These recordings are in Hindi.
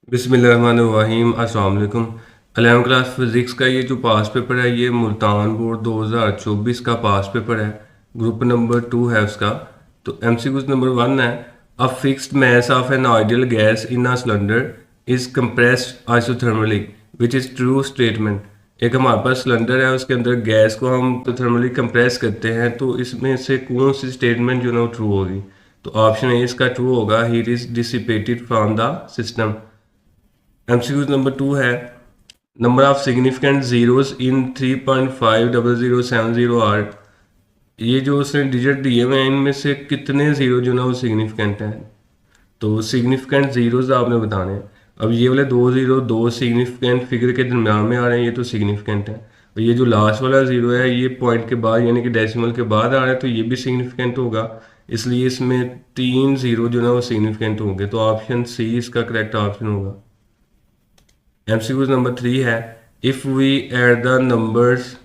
बिस्मिल्लाहिर्रहमानिर्रहीम। अस्सलाम वालेकुम। 11वीं क्लास फिज़िक्स का ये जो पास पेपर है ये मुल्तान बोर्ड 2024 का पास पेपर है। ग्रुप नंबर 2 है उसका। तो एमसीक्यूज नंबर 1 है। A fixed mass of an ideal gas in a cylinder is compressed isothermally which is true statement. एक हमारे पास सिलेंडर है, उसके अंदर गैस को हम थर्मली कंप्रेस करते हैं, तो इसमें से कौन सी स्टेटमेंट जो है वो ट्रू होगी। तो ऑप्शन ए इसका ट्रू होगा, heat is dissipated from the system. MCQs number 2 है। Number of significant zeros in 3.50070 are. ये जो उसने डिजिट दिए हुए हैं इनमें से कितने जीरो जो ना वो सिग्निफिकेंट हैं। तो सिग्निफिकेंट जीरोस आपने बताने हैं। अब ये वाले दो जीरो दो सिग्निफिकेंट फिगर के दरम्यान में आ रहे हैं, ये तो सिग्निफिकेंट है। और ये जो लास्ट वाला जीरो है ये पॉइंट के बाद यानी कि डेसिमल के बाद आ रहा है, तो ये भी सिग्निफिकेंट होगा। इसलिए इसमें तीन जीरो जो ना वो सिग्निफिकेंट होंगे। तो ऑप्शन सी इसका करेक्ट ऑप्शन होगा। एमसीक्यूज नंबर 3 है। If we add the numbers.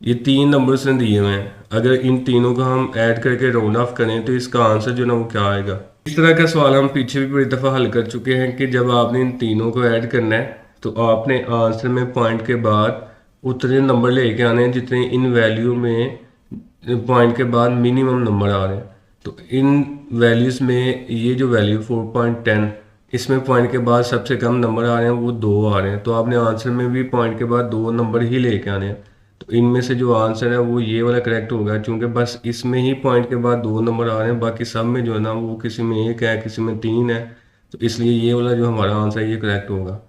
ये तीन नंबर्स ने दिए हुए हैं, अगर इन तीनों को हम ऐड करके राउंड ऑफ करें तो इसका आंसर जो ना वो क्या आएगा। इस तरह का सवाल हम पीछे भी बड़ी दफ़ा हल कर चुके हैं कि जब आपने इन तीनों को ऐड करना है तो आपने आंसर में पॉइंट के बाद उतने नंबर लेके आने हैं जितने इन वैल्यू में पॉइंट के बाद मिनिमम नंबर आ रहे हैं। तो इन वैल्यूज़ में ये जो वैल्यू 4.10, इसमें पॉइंट के बाद सबसे कम नंबर आ रहे हैं वो दो आ रहे हैं। तो आपने आंसर में भी पॉइंट के बाद दो नंबर ही लेके आने हैं। तो इनमें से जो आंसर है वो ये वाला करेक्ट होगा, क्योंकि बस इसमें ही पॉइंट के बाद दो नंबर आ रहे हैं, बाकी सब में जो है ना वो किसी में एक है किसी में तीन है। तो इसलिए ये वाला जो हमारा आंसर है ये करेक्ट होगा।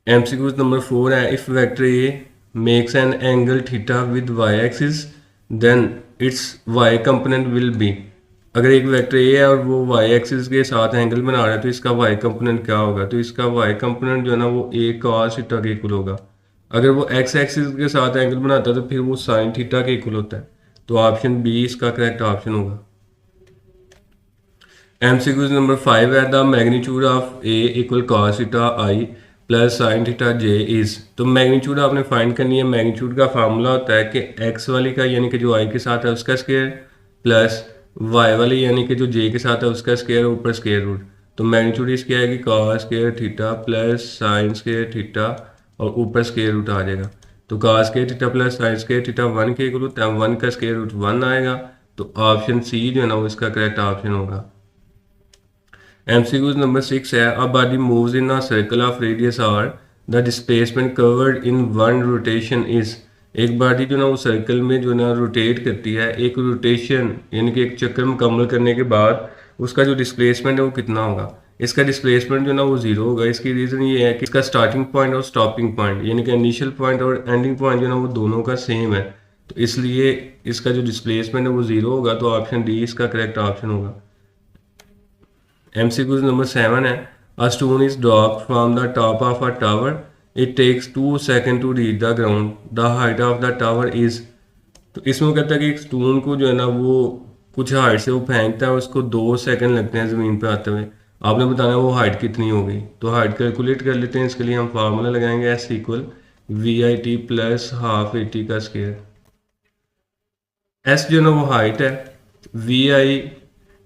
एमसीक्यूज नंबर 4 है। If vector A makes an angle theta with Y axis then its Y component will be. अगर एक वेक्टर ए है और वो वाई एक्सिस के साथ एंगल बना रहा है तो इसका वाई कंपोनेंट क्या होगा। तो इसका वाई कंपोनेंट जो है ना वो ए cos थीटा के इक्वल होगा। अगर वो एक्स एक्सिस के साथ एंगल बनाता है तो फिर वो साइन थीटा के इक्वल होता है। तो ऑप्शन बी इसका करेक्ट ऑप्शन होगा। एमसीक्यूज नंबर 5 है। The magnitude of A equal cos theta I plus sine theta J is. तो मैग्नीट्यूड आपने फाइंड करनी है। मैग्नीट्यूड का फार्मूला होता है कि एक्स वाली का यानी कि जो आई के साथ है उसका स्क्वायर प्लस वाई वाली यानी कि जो जे के साथ है उसका स्क्वायर ऊपर स्क्वायर रूट। तो मैग्नीट्यूड इसकी आएगी cos square theta plus sine square theta और ऊपर स्क्वायर रूट आ जाएगा। तो cos square theta plus sine square theta 1 के इक्वल होता है, 1 का स्क्वायर रूट 1 आएगा। तो ऑप्शन सी जो है ना वो इसका करेक्ट ऑप्शन होगा। MCQs नंबर 6 है। A body moves in a circle of radius R the displacement covered in one rotation is. एक बॉडी जो ना वो सर्कल में जो ना रोटेट करती है, एक रोटेशन यानी कि एक चक्कर मुकम्मल करने के बाद उसका जो डिस्प्लेसमेंट है वो कितना होगा। इसका डिस्प्लेसमेंट जो ना वो जीरो होगा। इसकी रीज़न ये है कि इसका स्टार्टिंग पॉइंट और स्टॉपिंग पॉइंट यानी कि इनिशियल पॉइंट और एंडिंग पॉइंट जो ना वो दोनों का सेम है। तो इसलिए इसका जो डिस्प्लेसमेंट है वो जीरो होगा। तो ऑप्शन डी इसका करेक्ट ऑप्शन होगा। MCQ नंबर 7 है। A stone is dropped from the top of a tower. It takes 2 second to reach the ground. The height of the tower is. तो इसमें कहता है कि एक स्टोन को जो है ना वो कुछ हाइट से वो फेंकता है, उसको 2 सेकंड लगते हैं ज़मीन पे आते हुए। आपने बताना है वो हाइट कितनी होगी। तो हाइट कैलकुलेट कर लेते हैं। इसके लिए हम फार्मूला लगाएंगे S equal VIT plus half AT का स्क्वायर। एस जो है ना वो हाइट है, VI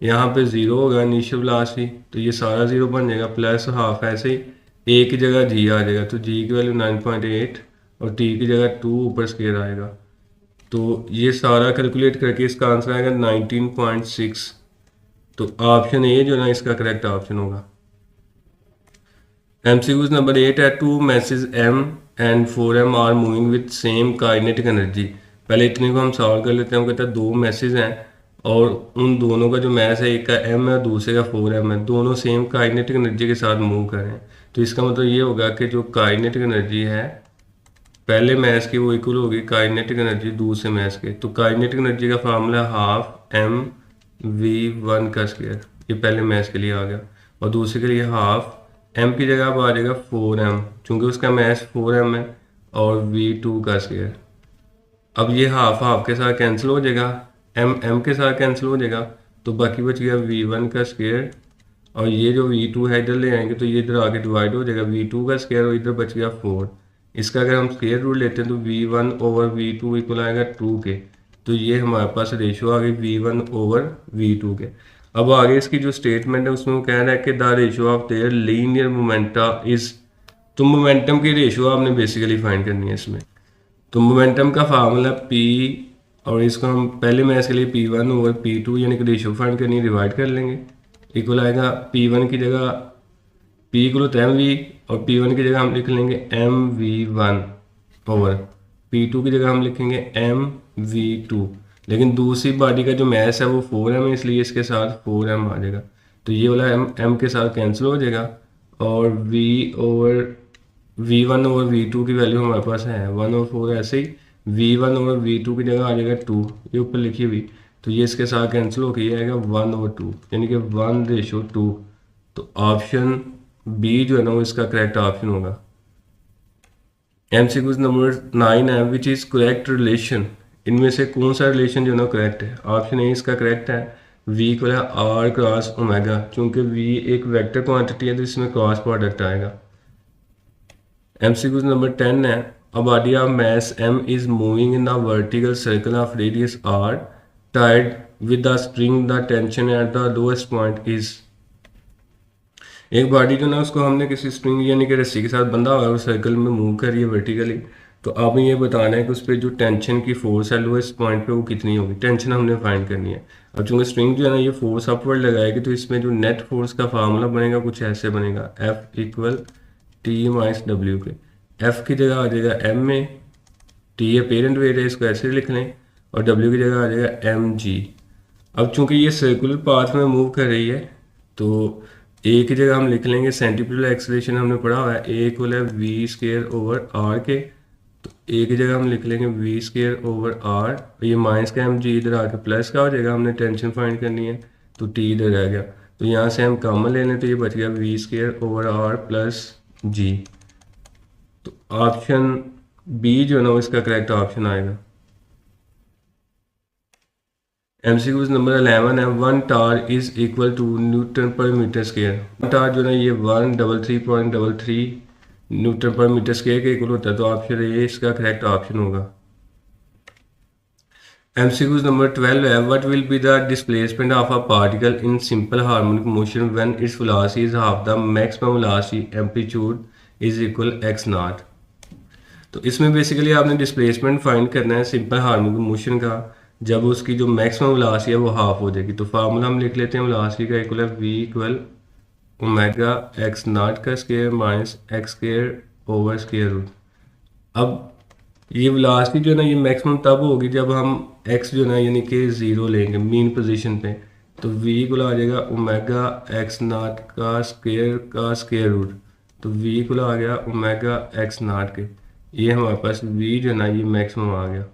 यहाँ पे ज़ीरो होगा इनिशियल वेलोसिटी, तो ये सारा ज़ीरो बन जाएगा प्लस हाफ ऐसे ही ए की जगह जी आ जाएगा। तो जी की वैल्यू 9.8 और टी की जगह 2 ऊपर स्क्वायर आएगा। तो ये सारा कैलकुलेट करके इसका आंसर आएगा 19.6। तो ऑप्शन ए जो ना इसका करेक्ट ऑप्शन होगा। MCQs नंबर 8 है। Two masses M and 4M are moving with same kinetic energy. पहले इतने को हम सॉल्व कर लेते हैं। हम कहते हैं दो मैसेज हैं और उन दोनों का जो मैस है एक का M है और दूसरे का 4M है, दोनों सेम काइनेटिक एनर्जी के साथ मूव कर रहे हैं। तो इसका मतलब ये होगा कि जो काइनेटिक एनर्जी है पहले मैस की वो इक्वल होगी काइनेटिक एनर्जी दूसरे मैस के। तो काइनेटिक एनर्जी का फार्मूला हाफ mv1 का स्क्वायर, ये पहले मैस के लिए आ गया। और दूसरे के लिए हाफ m की जगह अब आ जाएगा 4m, चूंकि उसका मैस 4m है, और v2 का स्क्वायर। अब ये हाफ हाफ के साथ कैंसिल हो जाएगा, m के साथ कैंसिल हो जाएगा, तो बाकी बच गया v1 का स्क्वायर। और ये जो v2 है इधर ले आएंगे तो ये इधर आके डिवाइड हो जाएगा v2 का स्क्वायर और इधर बच गया 4। इसका अगर हम स्क्वायर रूट लेते हैं तो v1 ओवर v2 इक्वल आएगा 2 के। तो ये हमारे पास रेशियो आ गई v1 ओवर v2 के। अब आगे इसकी जो स्टेटमेंट है उसमें वो कह रहा है कि the ratio of their linear momenta is, तो मोमेंटम की रेशियो आपने बेसिकली फाइंड करनी है इसमें। तो मोमेंटम का फार्मूला पी, और इसको हम पहले मैं इसके लिए P1 ओवर P2 यानी कि रेशियो फाइंड करनी डिवाइड कर लेंगे। इक्वल आएगा P1 की जगह P इक्वल होता है MV, और P1 की जगह हम लिख लेंगे MV1 ओवर P2 की जगह हम लिखेंगे MV2। लेकिन दूसरी बॉडी का जो मैस है वो 4m है, इसलिए इसके साथ 4m आ जाएगा। तो ये वाला m के साथ कैंसिल हो जाएगा, और V1 ओवर V2 की वैल्यू हमारे पास है 1 और 4, ऐसे ही V1 ओवर V2 की जगह आ जाएगा 2, ये ऊपर लिखी हुई। तो ये इसके साथ कैंसिल होकर ये आएगा 1 ओवर 2, यानी कि 1:2। तो ऑप्शन बी जो है ना वो इसका करेक्ट ऑप्शन होगा। MCQ नंबर 9 है, विच इज़ करेक्ट रिलेशन, इनमें से कौन सा रिलेशन जो है ना करेक्ट है। ऑप्शन ए इसका करेक्ट है, V को है R क्रॉस ओमेगा, चूंकि V एक वेक्टर क्वांटिटी है तो इसमें क्रॉस प्रोडक्ट आएगा। MCQ नंबर 10 है, a body of mass M is moving in a vertical circle of radius R tied with the spring, the tension at the lowest point is। एक बॉडी जो ना उसको हमने किसी स्प्रिंग यानी कि रस्सी के साथ बंधा हुआ है और सर्कल में मूव कर रही है वर्टिकली, तो अब ये बताना है कि उस पर जो टेंशन की फोर्स है लोएस्ट पॉइंट पे वो कितनी होगी, टेंशन हमने फाइंड करनी है। अब चूंकि स्प्रिंग जो है ना ये फोर्स अपवर्ड लगाएगी, तो इसमें जो नेट फोर्स का फार्मूला बनेगा कुछ ऐसे बनेगा, F equal T minus W के। F की जगह आ जाएगा M में, T है पेरेंट वेट है, इसको ऐसे लिख लें, और W की जगह आ जाएगा mg। अब चूंकि ये सर्कुलर पाथ में मूव कर रही है, तो ए की जगह हम लिख लेंगे सेंटीपिटल एक्सेलरेशन हमने पढ़ा हुआ है, ए इक्वल है वी स्क्वायर ओवर आर के। तो ए की जगह हम लिख लेंगे वी स्क्वायर ओवर आर, ये माइनस का एम जी इधर आके प्लस का हो जाएगा, हमने टेंशन फाइंड करनी है तो टी इधर रह गया। तो यहाँ से हम कॉमन ले लें तो ये बच गया V square over R plus G. तो ऑप्शन बी जो है ना इसका करेक्ट ऑप्शन आएगा। MCQ नंबर 11 है, 1 torr is equal to newton per metre square. Torr जो है ये 133.33 न्यूटन पर मीटर स्क्वायर के इक्वल होता है, तो ऑप्शन ए इसका करेक्ट ऑप्शन होगा। MCQ नंबर 12 है, what will be the displacement of a particle in simple harmonic motion when its velocity is half the maximum velocity amplitude is equal x0। तो इसमें बेसिकली आपने डिस्प्लेसमेंट फाइंड करना है सिंपल हार्मोनिक मोशन का, जब उसकी जो मैक्सिमम वेलोसिटी है वो हाफ हो जाएगी। तो फार्मूला हम लिख लेते हैं वेलोसिटी का, इक्वल है v इक्वल ओमेगा x0 का square minus x square over square root. अब ये वेलोसिटी जो है ना ये मैक्सिमम तब होगी जब हम x जो है ना यानी कि 0 लेंगे मीन पोजीशन पे, तो v इक्वल आ जाएगा ओमेगा x0 का स्क्वायर रूट। तो v इक्वल आ गया ओमेगा x0 के, ये हमारे पास v जो है ना ये मैक्सिमम आ गया।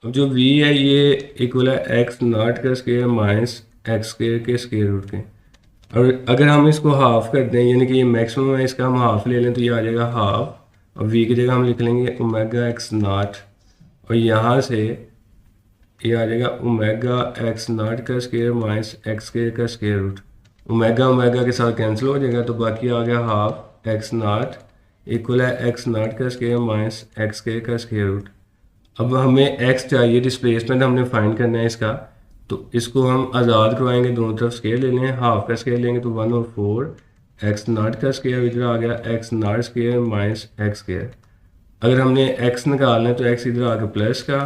अब जो v है ये इक्वल है x0 का स्क्वायर माइनस x स्क्वायर के स्क्वायर रूट के। और अगर हम इसको हाफ कर दें यानी कि ये मैक्सिमम है, इसका हम हाफ ले लें तो ये आ जाएगा हाफ, और v की जगह हम लिख लेंगे ओमेगा x0, और यहाँ से ये आ जाएगा ओमेगा x0 का स्क्वायर माइनस x स्क्वायर का स्क्वायर रूट। ओमेगा ओमेगा के साथ कैंसिल हो जाएगा, तो बाकी आ गया हाफ x0 इक्वल है x0 का स्क्वायर माइनस x स्क्वायर का स्क्वायर रूट। अब हमें x चाहिए, डिस्प्लेसमेंट हमने फाइंड करना है इसका, तो इसको हम आज़ाद करवाएंगे, दोनों तरफ स्केयर ले लें, हाफ का स्केयर लेंगे तो 1 और 4 x0 का स्केयर इधर आ गया x0 square minus x square. अगर हमने x निकालना है तो x इधर आके प्लस का,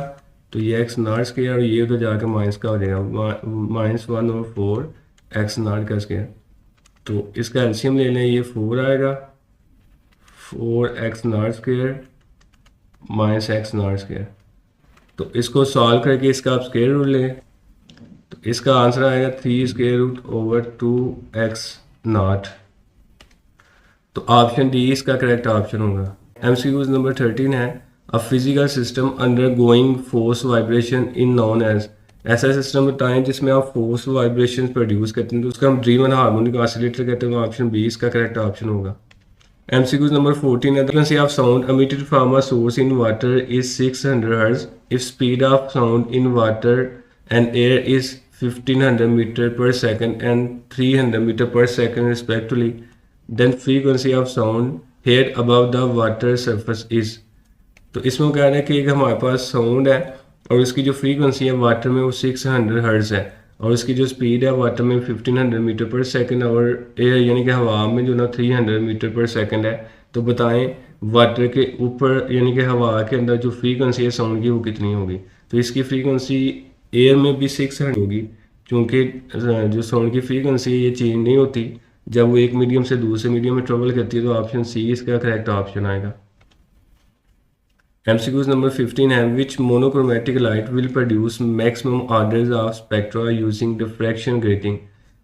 तो ये x0 स्केयर और ये उधर जाकर माइनस का हो जाएगा माइनस 1 और 4 x0 का स्केयर। तो इसका एलसीएम ले लें, ये 4 आएगा 4 x0 square minus x0 square. तो इसको सॉल्व करके इसका आप स्क्वायर रूट लें, तो इसका आंसर आएगा 3 स्क्वायर रूट ओवर 2x0। तो ऑप्शन डी इसका करेक्ट ऑप्शन होगा। MCQ नंबर 13 है, a physical system undergoing force vibration in non age. ऐसा सिस्टम बताएं जिसमें आप फोर्स वाइब्रेशन प्रोड्यूस करते हैं, तो उसका हम ड्रीमन हार्मोनिक ऑसिलेटर कहते हैं, ऑप्शन बी इसका करेक्ट ऑप्शन होगा। MCQ number 14 है, the frequency of sound emitted from a source in water is 600 Hz. If speed of sound in water and air is 1500 meter per second and 300 meter per second respectively, then frequency of sound heard above the water surface is। तो इसमें कह रहे हैं कि एक हमारे पास साउंड है और इसकी जो फ्रीक्वेंसी है वाटर में वो 600 हर्ट्ज है, और उसकी जो स्पीड है वाटर में 1500 मीटर पर सेकंड और एयर यानी कि हवा में जो ना 300 मीटर पर सेकंड है। तो बताएं वाटर के ऊपर यानी कि हवा के अंदर जो फ्रीक्वेंसी है साउंड की वो कितनी होगी। तो इसकी फ्रीक्वेंसी एयर में भी 600 होगी, क्योंकि जो साउंड की फ्रीक्वेंसी है ये चेंज नहीं होती जब वो एक मीडियम से दूसरे मीडियम में ट्रेवल करती है। तो ऑप्शन सी इसका करेक्ट ऑप्शन आएगा। MCQs नंबर 15 है which monochromatic light will produce maximum orders of spectra using diffraction grating.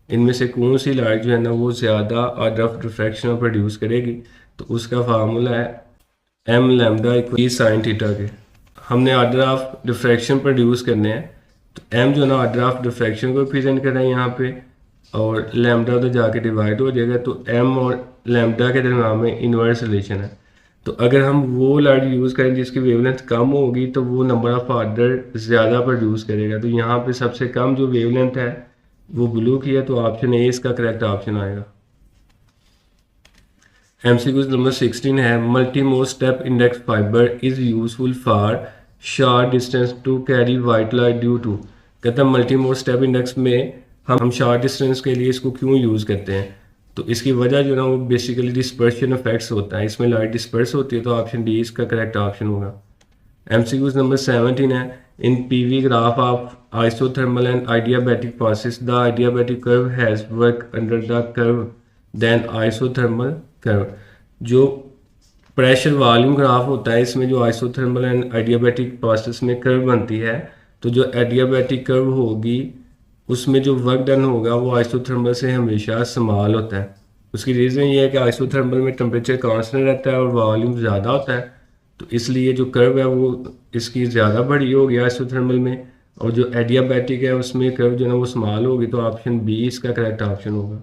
इनमें से कौन सी लाइट जो है ना वो ज़्यादा ऑर्डर ऑफ डिफ्रैक्शन प्रोड्यूस करेगी। तो उसका फार्मूला है m lambda equal sine theta के। हमने ऑर्डर ऑफ डिफ्रैक्शन प्रोड्यूस करने हैं, तो m जो है ना ऑर्डर ऑफ डिफ्रैक्शन को रिप्रेजेंट कर रहा है यहाँ पे, और लैम्डा तो जाके डिवाइड हो जाएगा। तो m और लैम्डा के दरम्यान में इन्वर्स रिलेशन है। तो अगर हम वो लाइट यूज़ करें जिसकी वेवलेंथ कम होगी तो वो नंबर ऑफ ऑर्डर ज़्यादा प्रोड्यूस करेगा। तो यहाँ पे सबसे कम जो वेवलेंथ है वो ब्लू की है, तो ऑप्शन ए इसका करेक्ट ऑप्शन आएगा। MCQ नंबर 16 है multi mode step index fibre is useful for short distance to carry white light due to. कहता है मल्टी मोड स्टेप इंडेक्स में हम शॉर्ट डिस्टेंस के लिए इसको क्यों यूज़ करते हैं। तो इसकी वजह जो ना वो बेसिकली डिस्पर्शन इफेक्ट्स होता है, इसमें लाइट डिस्पर्स होती है। तो ऑप्शन डी इसका करेक्ट ऑप्शन होगा। MCQ नंबर 17 है in PV graph of isothermal and adiabatic process the adiabatic curve has work under the curve than isothermal curve. जो प्रेशर वॉल्यूम ग्राफ होता है इसमें जो आइसोथर्मल एंड आइडियाबैटिक प्रोसेस में कर्व बनती है, तो जो आइडियाबैटिक कर्व होगी उसमें जो वर्क डन होगा वो आइसोथर्मल से हमेशा स्मॉल होता है। उसकी रीज़न ये है कि आइसोथर्मल में टेम्परेचर कांस्टेंट रहता है और वॉल्यूम ज़्यादा होता है, तो इसलिए जो कर्व है वो इसकी ज़्यादा बड़ी होगी आइसोथर्मल में, और जो एडियाबैटिक है उसमें कर्व जो है ना वो स्मॉल होगी। तो ऑप्शन बी इसका करेक्ट ऑप्शन होगा।